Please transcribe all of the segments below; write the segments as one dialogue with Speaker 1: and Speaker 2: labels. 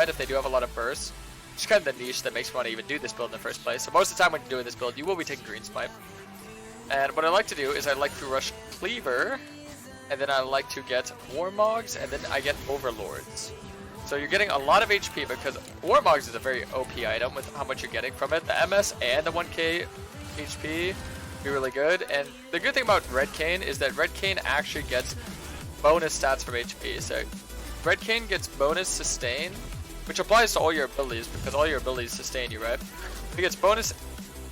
Speaker 1: side if they do have a lot of bursts. It's kind of the niche that makes me want to even do this build in the first place. So most of the time when you're doing this build, you will be taking green smite. And what I like to do is I like to rush Cleaver, and then I like to get Warmogs, and then I get Overlords. So you're getting a lot of HP because Warmogs is a very OP item with how much you're getting from it. The MS and the 1k HP be really good. And the good thing about Red Kayn is that Red Kayn actually gets bonus stats from HP. So Red Kayn gets bonus sustain, which applies to all your abilities because all your abilities sustain you, right? It gets bonus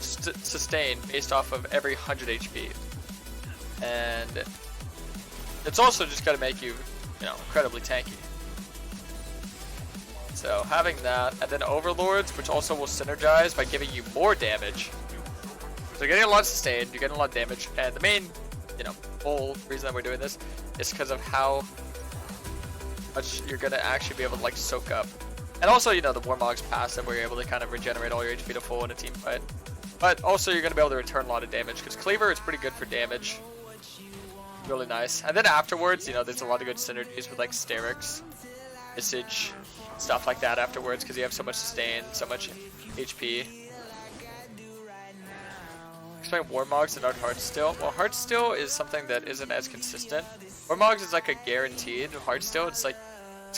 Speaker 1: sustain based off of every 100 HP. And it's also just going to make you, incredibly tanky. So having that, and then Overlords, which also will synergize by giving you more damage. So you're getting a lot of sustain, you're getting a lot of damage, and the main, whole reason that we're doing this is because of how much you're going to actually be able to like soak up. And also, the Warmog's passive where you're able to kind of regenerate all your HP to full in a team fight. But also you're going to be able to return a lot of damage because Cleaver is pretty good for damage. Really nice. And then afterwards, there's a lot of good synergies with like Sterix, Visage, stuff like that afterwards because you have so much sustain, so much HP. Expect Warmogs and not Heartsteel. Well, Heartsteel is something that isn't as consistent. Warmogs is like a guaranteed. Heartsteel, it's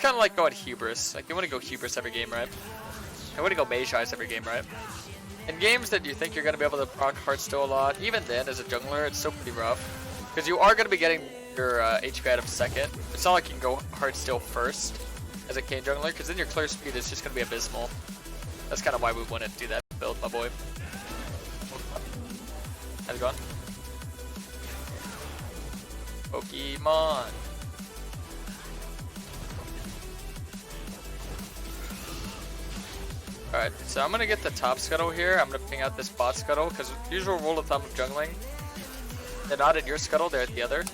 Speaker 1: kind of like going Hubris. Like you want to go Hubris every game, right? You want to go Mage Eyes every game, right? In games that you think you're going to be able to proc Heartsteel a lot, even then as a jungler, it's still pretty rough. Because you are going to be getting your HP item second. It's not like you can go Heartsteel first as a Kayn jungler, because then your clear speed is just going to be abysmal. That's kind of why we wouldn't do that build, my boy. How's it going? Pokemon. Alright, so I'm going to get the top scuttle here. I'm going to ping out this bot scuttle, because usual rule of thumb of jungling, they're not in your scuttle, they're at the other.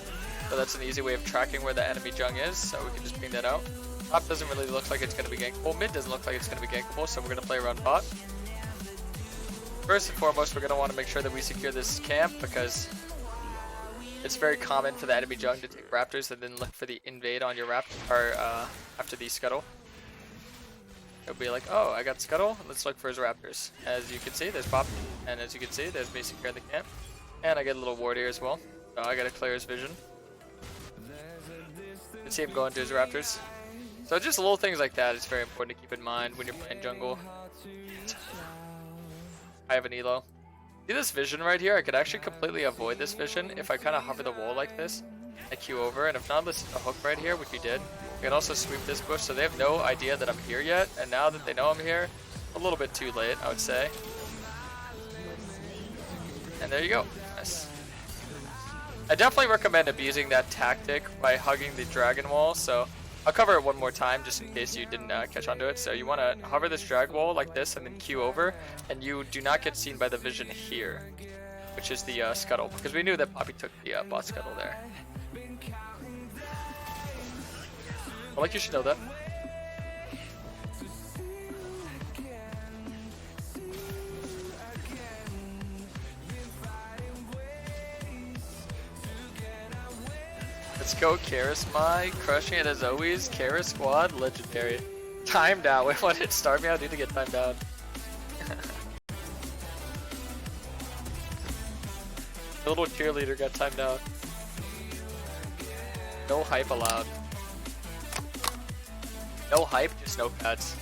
Speaker 1: So that's an easy way of tracking where the enemy jung is, so we can just ping that out. Top doesn't really look like it's going to be gankable. Mid doesn't look like it's going to be gankable, so we're going to play around bot. First and foremost, we're going to want to make sure that we secure this camp, because it's very common for the enemy jung to take raptors and then look for the invade on your raptor, after the scuttle. It'll be like, oh, I got scuttle, let's look for his raptors. As you can see, there's Pop, and as you can see, there's me securing the camp. And I get a little ward here as well, so I gotta clear his vision. You can see him going to his raptors. So just little things like that is very important to keep in mind when you're playing jungle. I have an elo. See this vision right here? I could actually completely avoid this vision if I kind of hover the wall like this. I Q over, and if not, listen to hook right here, which you did. I can also sweep this bush, so they have no idea that I'm here yet. And now that they know I'm here, a little bit too late, I would say. And there you go. Nice. I definitely recommend abusing that tactic by hugging the dragon wall. So I'll cover it one more time just in case you didn't catch onto it. So you want to hover this drag wall like this and then Q over, and you do not get seen by the vision here, which is the scuttle, because we knew that Poppy took the bot scuttle there. I like you should know that. Let's go KarasMai, crushing it as always. Karas squad, legendary. Timed out. Wait, what did it start me? I need to get timed out. The little cheerleader got timed out. No hype allowed. No hype, just no cuts.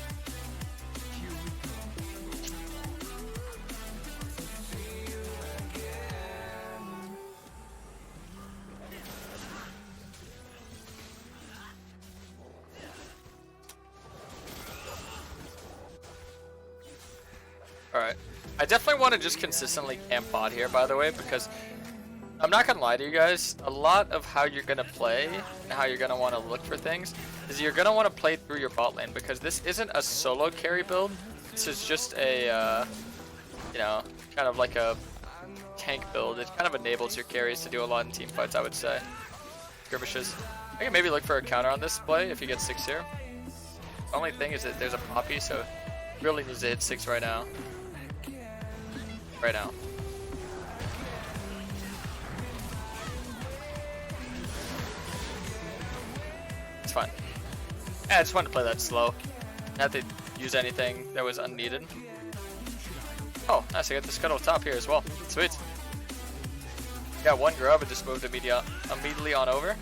Speaker 1: Alright. I definitely want to just consistently camp bot here, by the way, because I'm not going to lie to you guys, a lot of how you're going to play and how you're going to want to look for things is you're going to want to play through your bot lane, because this isn't a solo carry build. This is just a, kind of like a tank build. It kind of enables your carries to do a lot in team fights, I would say. Skirmishes. I can maybe look for a counter on this play if you get 6 here. The only thing is that there's a Poppy, so really needs to hit 6 right now. Right now. It's fine. Yeah, I just wanted to play that slow. Not to use anything that was unneeded. Oh, nice. I got the scuttle top here as well. Sweet. Got one grub and just moved immediately on over.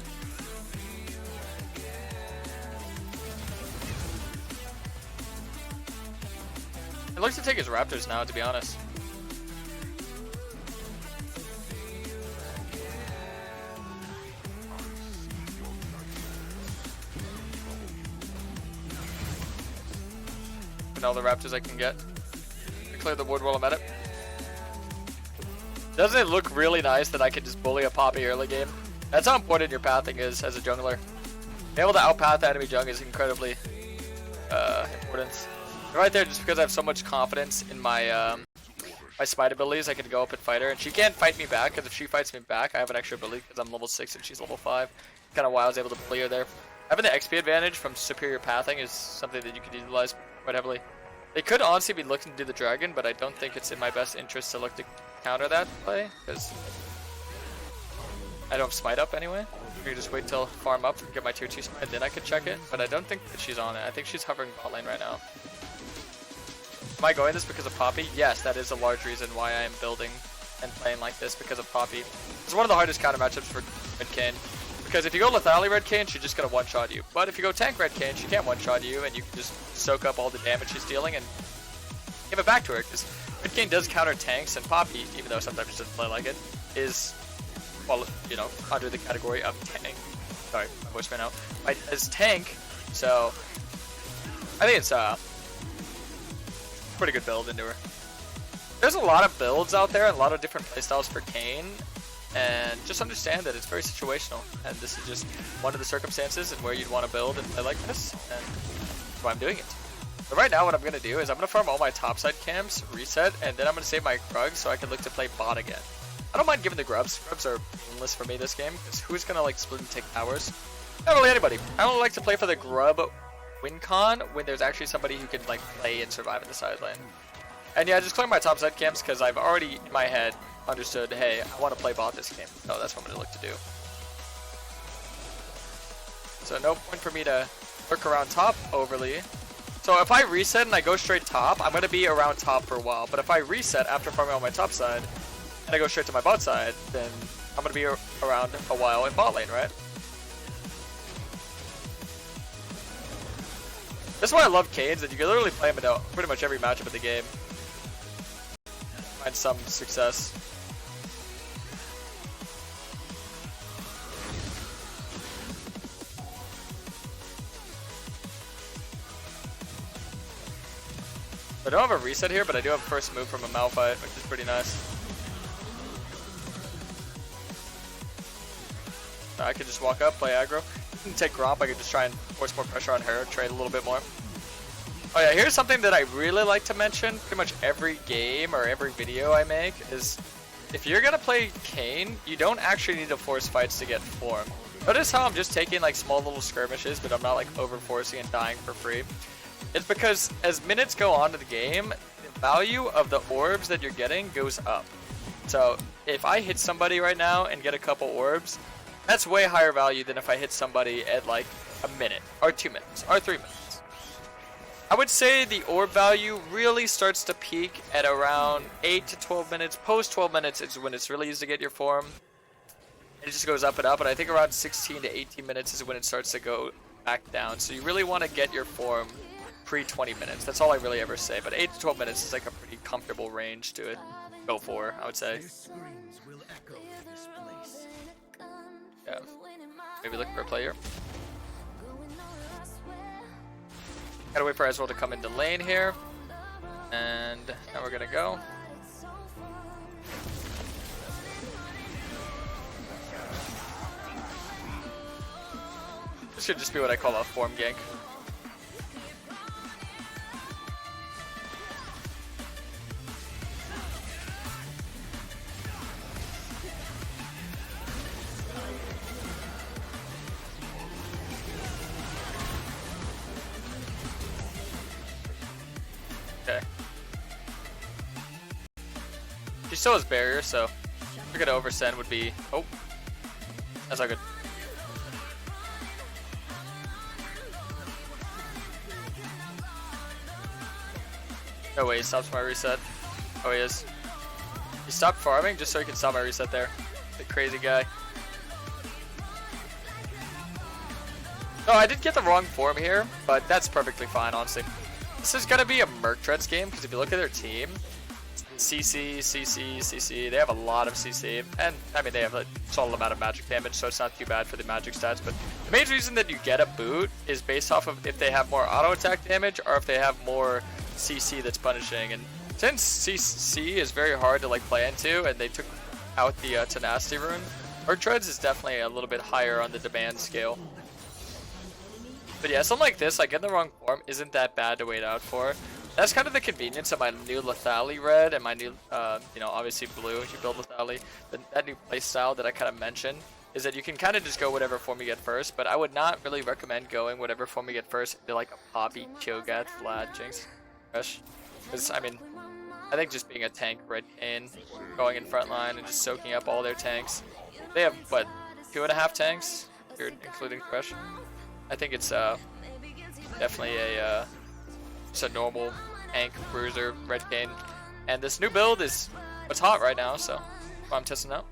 Speaker 1: It looks to take his Raptors now, to be honest. And all the Raptors I can get. Clear the wood while I'm at it. Doesn't it look really nice that I can just bully a Poppy early game? That's how important your pathing is as a jungler. Being able to outpath enemy jung is incredibly important. And right there, just because I have so much confidence in my my smite abilities, I can go up and fight her. And she can't fight me back, because if she fights me back, I have an extra ability because I'm level 6 and she's level 5. Kind of why I was able to bully her there. Having the XP advantage from superior pathing is something that you could utilize quite heavily. They could honestly be looking to do the dragon, but I don't think it's in my best interest to look to counter that play, because I don't have smite up anyway. You just wait till farm up and get my tier 2 smite, then I could check it, but I don't think that she's on it. I think she's hovering bot lane right now. Am I going this because of Poppy? Yes, that is a large reason why I am building and playing like this, because of Poppy. It's one of the hardest counter matchups for Red Kayn. Because if you go Lethality Red Kayn, she's just going to one-shot you. But if you go Tank Red Kayn, she can't one-shot you, and you can just soak up all the damage she's dealing and give it back to her. Because Red Kayn does counter tanks, and Poppy, even though sometimes she doesn't play like it, is, well, you know, under the category of tank. Sorry, my voice went out. As tank, so I think it's a pretty good build into her. There's a lot of builds out there and a lot of different playstyles for Kayn. And just understand that it's very situational, and this is just one of the circumstances and where you'd want to build and play like this, and that's why I'm doing it. But right now what I'm going to do is I'm going to farm all my topside camps, reset, and then I'm going to save my Krugs so I can look to play bot again. I don't mind giving the grubs. Grubs are meaningless for me this game, because who's going to like split and take towers? Not really anybody. I don't like to play for the grub win con when there's actually somebody who can like play and survive in the side lane. And yeah, just clear my topside camps because I've already in my head understood, hey, I want to play bot this game. So that's what I'm going to look to do. So no point for me to lurk around top overly. So if I reset and I go straight top, I'm going to be around top for a while. But if I reset after farming on my top side and I go straight to my bot side, then I'm going to be around a while in bot lane, right? That's why I love Kayn's, that you can literally play him in pretty much every matchup of the game. Find some success. I don't have a reset here, but I do have first move from a Malphite, which is pretty nice. So I could just walk up, play aggro. Take Gromp, I could just try and force more pressure on her, trade a little bit more. Oh yeah, here's something that I really like to mention pretty much every game or every video I make is if you're gonna play Kayn, you don't actually need to force fights to get form. Notice how I'm just taking like small little skirmishes, but I'm not like over forcing and dying for free. It's because as minutes go on to the game, the value of the orbs that you're getting goes up. So if I hit somebody right now and get a couple orbs, that's way higher value than if I hit somebody at like a minute or 2 minutes or 3 minutes. I would say the orb value really starts to peak at around 8 to 12 minutes. Post 12 minutes is when it's really easy to get your form. It just goes up and up, and I think around 16 to 18 minutes is when it starts to go back down. So you really want to get your form pre 20 minutes. That's all I really ever say, but 8 to 12 minutes is like a pretty comfortable range to go for, I would say. Yeah. Maybe look for a player. Gotta wait for Ezreal to come into lane here. And now we're gonna go. This should just be what I call a form gank. Okay. She still has barrier, so we're gonna oversend would be. Oh, that's not good. No way, he stops my reset. Oh, he is. He stopped farming just so he can stop my reset there. The crazy guy. No, I did get the wrong form here, but that's perfectly fine, honestly. This is going to be a Merc Treads game, because if you look at their team, CC, CC, CC, they have a lot of CC, and I mean they have a solid amount of magic damage, so it's not too bad for the magic stats, but the main reason that you get a boot is based off of if they have more auto attack damage or if they have more CC that's punishing, and since CC is very hard to like play into and they took out the tenacity rune, Merc Treads is definitely a little bit higher on the demand scale. But yeah, something like this, like getting the wrong form isn't that bad to wait out for. That's kind of the convenience of my new Lethalli red and my new, you know, obviously blue if you build Lethalli. That new playstyle that I kind of mentioned is that you can kind of just go whatever form you get first, but I would not really recommend going whatever form you get first into like a Poppy, Cho'Gath, Vlad, Jinx, Rush. Because, I mean, I think just being a tank red Kayn, going in front line and just soaking up all their tanks. They have, what, 2.5 tanks, if you're including Thresh? I think it's definitely a just a normal tank bruiser red Kayn, and this new build is what's hot right now, so I'm testing out.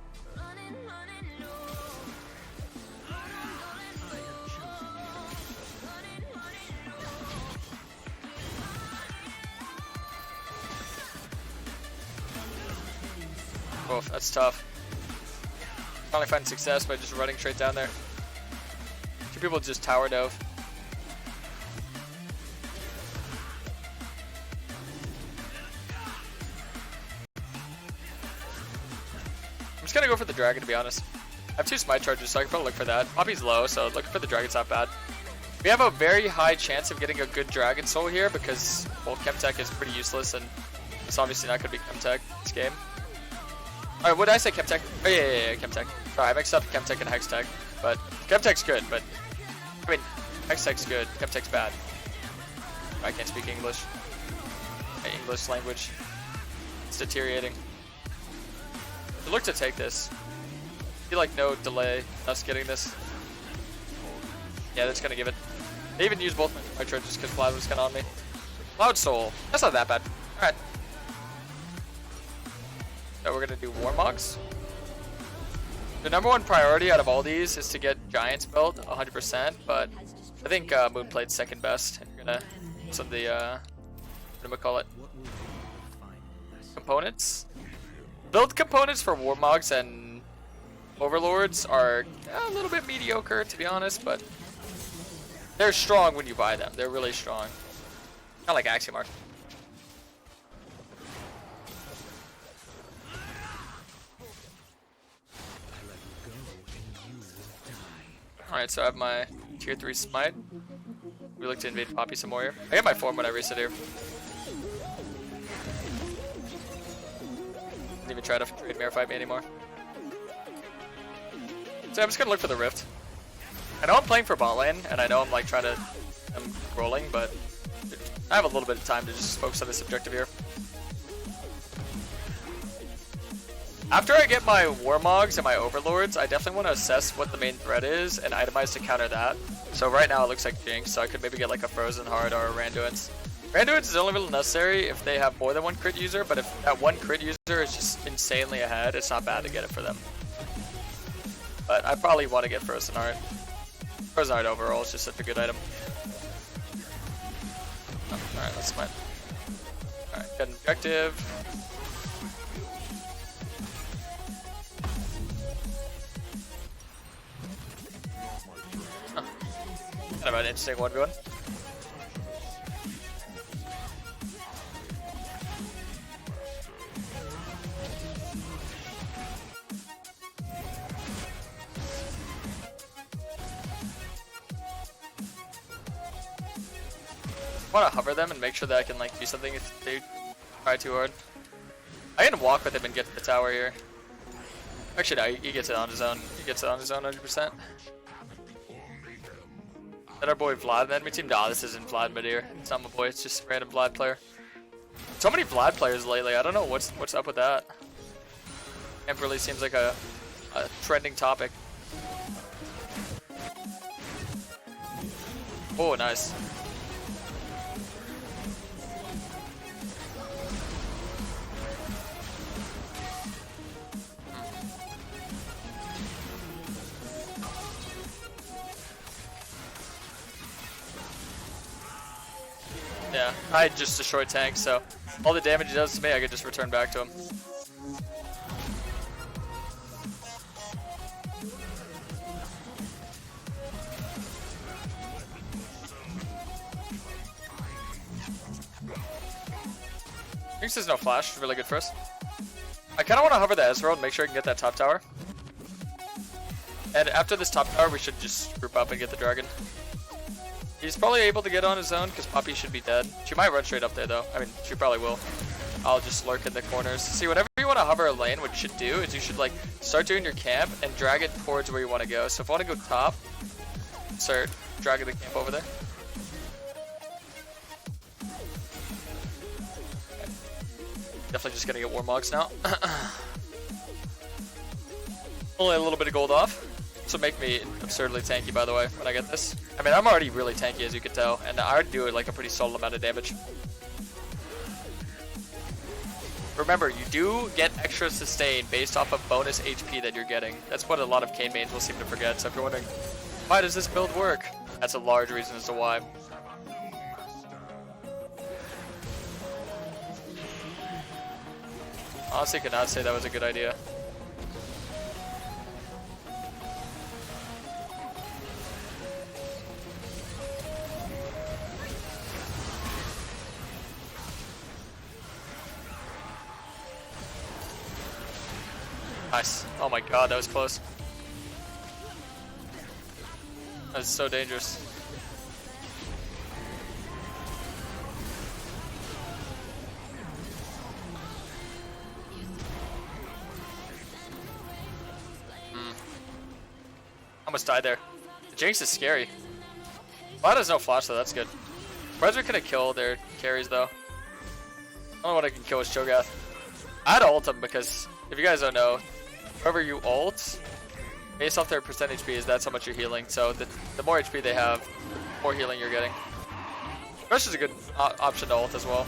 Speaker 1: Oh, that's tough. Finally finding success by just running straight down there. Two people just tower dove. I'm just gonna go for the dragon, to be honest. I have 2 smite charges, so I can probably look for that. Poppy's low, so looking for the dragon's not bad. We have a very high chance of getting a good dragon soul here because, well, Chemtech is pretty useless, and it's obviously not gonna be Chemtech this game. Alright, what did I say? Chemtech? Oh, yeah, Chemtech. Sorry, I mixed up Chemtech and Hextech, but Chemtech's good, but I mean, Hextech's good, Chemtech's bad. I can't speak English. My English language. It's deteriorating. I look to take this. I feel like no delay us getting this. Yeah, that's gonna give it. They even used both my charges because Vlad was kind of on me. Cloud Soul. That's not that bad. Alright. So we're gonna do Warmogs. The number 1 priority out of all these is to get Giants built 100%, but I think Moonplate's second best. If you're gonna some of the what do we call it? Components. Build components for Warmogs and Overlords are a little bit mediocre, to be honest, but they're strong when you buy them. They're really strong. Kind of like Axiomar. Alright, so I have my tier 3 smite. We look to invade Poppy some more here. I get my form when I reset here. Didn't even try to trade mirror fight me anymore. So I'm just gonna look for the rift. I know I'm playing for bot lane, and I know I'm like I'm rolling, but I have a little bit of time to just focus on this objective here. After I get my Warmogs and my Overlords, I definitely want to assess what the main threat is and itemize to counter that. So right now it looks like Jinx, so I could maybe get like a Frozen Heart or a Randuin's. Randuin's is only really necessary if they have more than 1 crit user, but if that 1 crit user is just insanely ahead, it's not bad to get it for them. But I probably want to get Frozen Heart. Frozen Heart overall is just such a good item. Oh, alright, that's fine. Alright, get an objective. Kind of an interesting 1v1. I want to hover them and make sure that I can like do something if they try too hard. I can walk with him and get to the tower here. Actually, no, he gets it on his own. He gets it on his own 100%. Is that our boy Vlad in the enemy team? Nah, this isn't Vlad mid here. It's not my boy, it's just a random Vlad player. So many Vlad players lately, I don't know what's up with that. Camp really seems like a trending topic. Oh, nice. Yeah, I just destroyed tank, so all the damage he does to me, I could just return back to him. Jinx has no flash, it's really good for us. I kind of want to hover the Ezreal and make sure I can get that top tower. And after this top tower, we should just group up and get the dragon. He's probably able to get on his own because Poppy should be dead. She might run straight up there though. I mean, she probably will. I'll just lurk in the corners. See, whenever you want to hover a lane, what you should do is you should like start doing your camp and drag it towards where you want to go. So if I want to go top, start dragging the camp over there. Okay. Definitely just gonna get Warmogs now. Only a little bit of gold off. This will make me absurdly tanky, by the way, when I get this. I mean, I'm already really tanky, as you can tell, and I already do it like a pretty solid amount of damage. Remember, you do get extra sustain based off of bonus HP that you're getting. That's what a lot of Kayn mains will seem to forget. So if you're wondering, why does this build work? That's a large reason as to why. Honestly, could not say that was a good idea. Nice. Oh my god, that was close. That was so dangerous. Almost died there. The Jinx is scary. Vlad has no flash though, that's good. Brethren couldn't kill their carries though. The only one I can kill is Cho'Gath. I had to ult him because, if you guys don't know, whoever you ult, based off their percent HP, that's how much you're healing. So the more HP they have, the more healing you're getting. Rush is a good option to ult as well.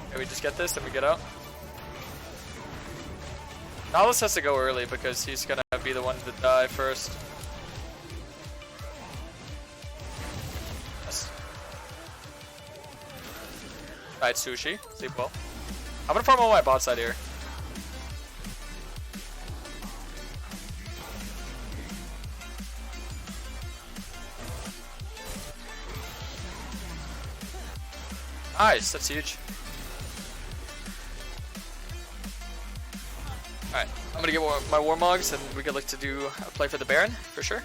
Speaker 1: Okay, we just get this and we get out. Nihilus has to go early because he's gonna be the one to die first. Yes. Died Sushi. Sleep well. I'm gonna farm on my bot side here. Nice, that's huge. Alright, I'm gonna get my Warmogs and we could look to do a play for the Baron, for sure.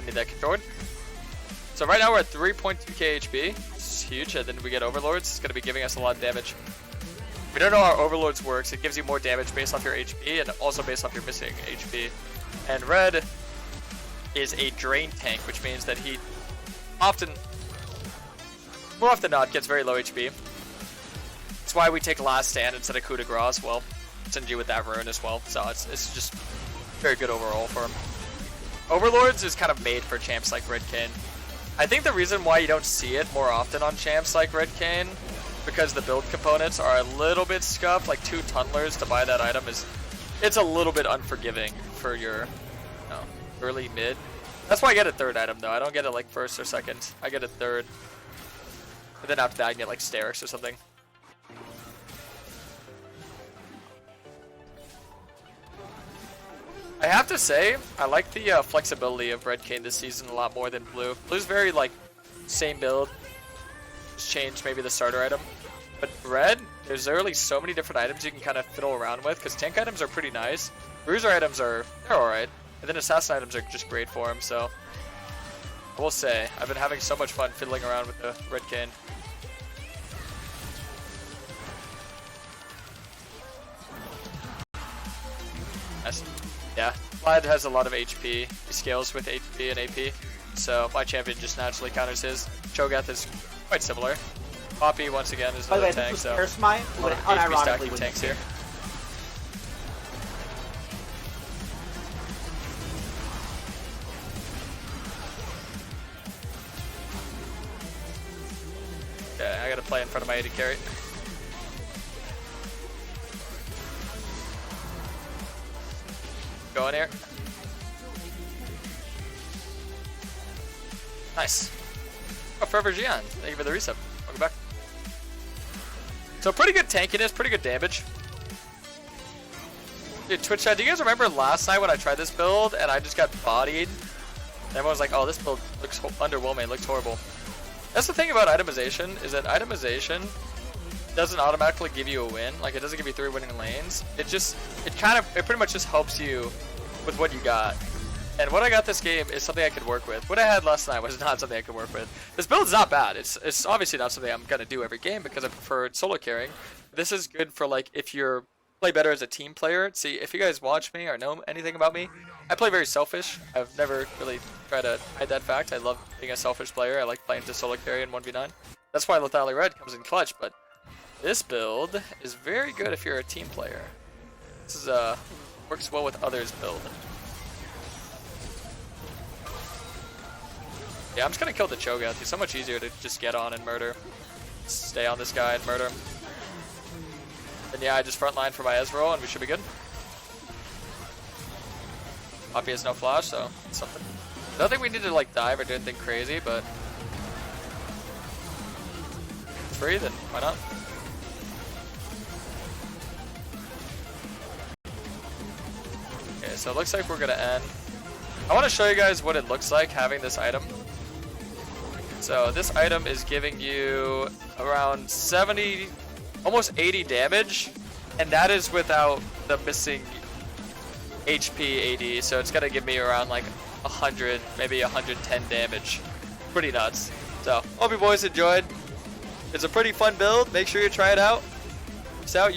Speaker 1: I need that controlled. So right now we're at 3.2k HP, it's huge, and then we get Overlords, it's gonna be giving us a lot of damage. If you don't know how Overlords works, it gives you more damage based off your HP and also based off your missing HP. And Red is a drain tank, which means that he more often than not, gets very low HP. That's why we take Last Stand instead of Coup de Grace as well. Send you with that rune as well, so it's just very good overall for him. Overlords is kind of made for champs like Red Kayn. I think the reason why you don't see it more often on champs like Red Kayn, because the build components are a little bit scuffed, like 2 tunnelers to buy that item it's a little bit unforgiving for your early mid. That's why I get a 3rd item though. I don't get it like 1st or 2nd. I get a 3rd. And then after that I get like Sterix or something. I have to say, I like the flexibility of Red Kayn this season a lot more than Blue. Blue's very like, same build, just change maybe the starter item. But Red, there's literally so many different items you can kind of fiddle around with, because tank items are pretty nice. Bruiser items they're alright. And then assassin items are just great for him, so. I will say, I've been having so much fun fiddling around with the Red Kayn. Nice. Yeah, Vlad has a lot of HP. He scales with HP and AP, so my champion just naturally counters his. Cho'Gath is quite similar. Poppy, once again, is another tank, so
Speaker 2: KarasMai would
Speaker 1: HP stacking tanks here. Okay, I gotta play in front of my AD carry. Go in here. Nice. Oh, Forever Gian. Thank you for the reset. Welcome back. So pretty good tankiness, pretty good damage. Dude, Twitch chat, do you guys remember last night when I tried this build and I just got bodied? And everyone was like, oh, this build looks underwhelming, it looks horrible. That's the thing about itemization, is that itemization doesn't automatically give you a win. Like, it doesn't give you 3 winning lanes. It pretty much just helps you with what you got. And what I got this game is something I could work with. What I had last night was not something I could work with. This build is not bad. It's obviously not something I'm gonna do every game because I prefer solo carrying. This is good for like if you're play better as a team player. See, if you guys watch me or know anything about me, I play very selfish. I've never really tried to hide that fact. I love being a selfish player. I like playing to solo carry in 1v9. That's why Lethality Red comes in clutch, but this build is very good if you're a team player. This is works well with others build. Yeah, I'm just gonna kill the Cho'Gath. He's so much easier to just get on and murder. Stay on this guy and murder him. And yeah, I just frontline for my Ezreal and we should be good. Poppy has no flash, so it's something. I don't think we need to like dive or do anything crazy, but it's free, then why not? Okay, so it looks like we're gonna end. I want to show you guys what it looks like having this item. So this item is giving you around 70, almost 80 damage, and that is without the missing HP AD, so it's gonna give me around like 100, maybe 110 damage. Pretty nuts. So, hope you boys enjoyed. It's a pretty fun build. Make sure you try it out. Peace out.